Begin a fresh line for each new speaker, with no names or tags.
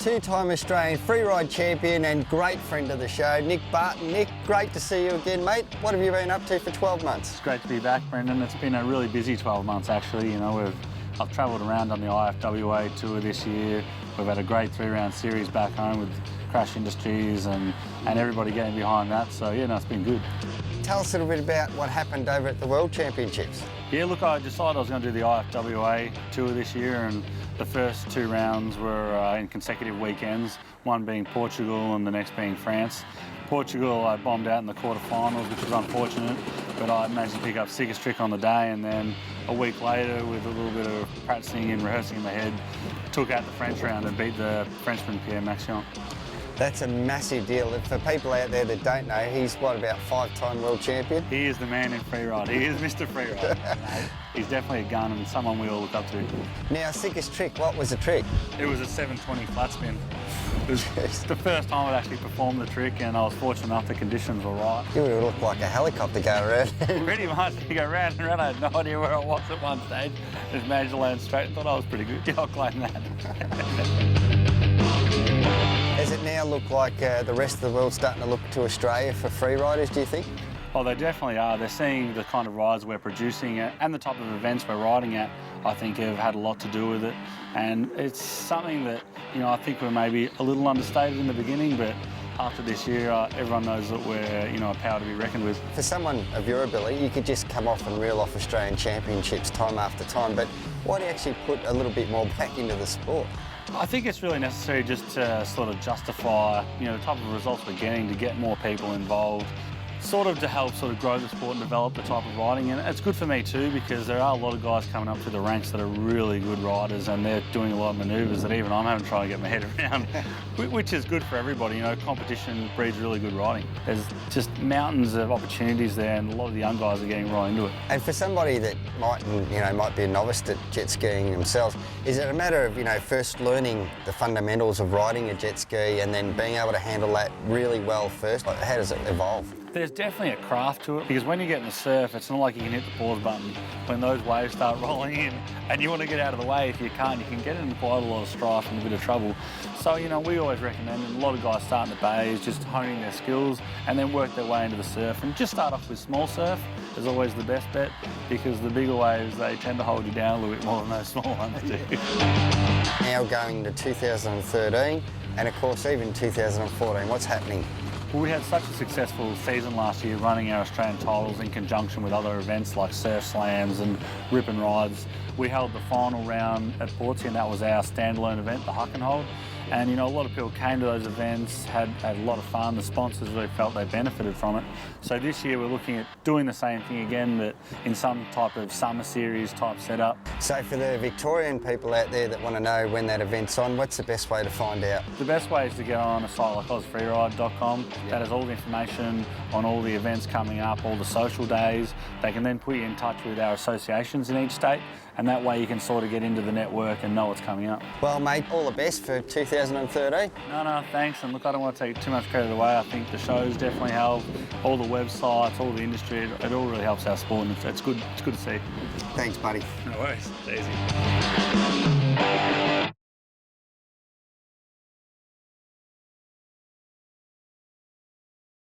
two-time Australian freeride champion and great friend of the show, Nick Barton. Nick, great to see you again, mate. What have you been up to for 12 months?
It's great to be back, Brendan. It's been a really busy 12 months, actually. You know, I've travelled around on the IFWA tour this year. We've had a great three-round series back home with Crash Industries and everybody getting behind that. So, yeah, no, it's been good.
Tell us a little bit about what happened over at the World Championships.
Yeah, look, I decided I was going to do the IFWA tour this year, and the first two rounds were in consecutive weekends, one being Portugal and the next being France. Portugal, I bombed out in the quarterfinals, which was unfortunate, but I managed to pick up sickest trick on the day, and then a week later, with a little bit of practicing and rehearsing in my head, took out the French round and beat the Frenchman Pierre Maxion.
That's a massive deal. For people out there that don't know, he's, what, about five-time world champion?
He is the man in freeride. He is Mr. Freeride. He's definitely a gun and someone we all look up to.
Now, sickest trick, what was the trick?
It was a 720 flat spin. It was the first time I'd actually performed the trick, and I was fortunate enough the conditions were right.
You would have looked like a helicopter going around.
Pretty much. You go round and round. I had no idea where I was at one stage. Just managed to land straight and thought I was pretty good. Yeah, I'll claim that.
Does it now look like the rest of the world's starting to look to Australia for free riders, do you think?
Oh, they definitely are. They're seeing the kind of rides we're producing and the type of events we're riding at, I think, have had a lot to do with it. And it's something that, you know, I think we're maybe a little understated in the beginning, but after this year, everyone knows that we're, you know, a power to be reckoned with.
For someone of your ability, you could just come off and reel off Australian championships time after time, but why do you actually put a little bit more back into the sport?
I think it's really necessary just to sort of justify, you know, the type of results we're getting, to get more people involved, sort of to help sort of grow the sport and develop the type of riding. And it's good for me too, because there are a lot of guys coming up through the ranks that are really good riders, and they're doing a lot of manoeuvres that even I'm having to try and get my head around, which is good for everybody. You know, competition breeds really good riding. There's just mountains of opportunities there, and a lot of the young guys are getting right into it.
And for somebody that might be a novice at jet skiing themselves, is it a matter of, you know, first learning the fundamentals of riding a jet ski and then being able to handle that really well first? Like, how does it evolve?
There's definitely a craft to it, because when you get in the surf, it's not like you can hit the pause button when those waves start rolling in and you want to get out of the way. If you can't, you can get into quite a lot of strife and a bit of trouble. So, you know, we always recommend, and a lot of guys start in the bays, just honing their skills and then work their way into the surf. And just start off with small surf is always the best bet, because the bigger waves, they tend to hold you down a little bit more than those small ones do.
Now going to 2013, and of course even 2014, what's happening?
Well, we had such a successful season last year running our Australian titles in conjunction with other events like surf slams and rip and rides. We held the final round at Portsea, and that was our standalone event, the Huck and Hold. And, you know, a lot of people came to those events, had a lot of fun. The sponsors really felt they benefited from it. So this year we're looking at doing the same thing again, but in some type of summer series type setup.
So for the Victorian people out there that want to know when that event's on, what's the best way to find out?
The best way is to get on a site like ozfreeride.com. That has all the information on all the events coming up, all the social days. They can then put you in touch with our associations in each state, and that way you can sort of get into the network and know what's coming up.
Well, mate, all the best for 2013.
No, thanks. And look, I don't want to take too much credit away. I think the show's definitely helped, all the websites, all the industry. It all really helps our sport, and it's good to see.
Thanks, buddy.
No worries. It's easy.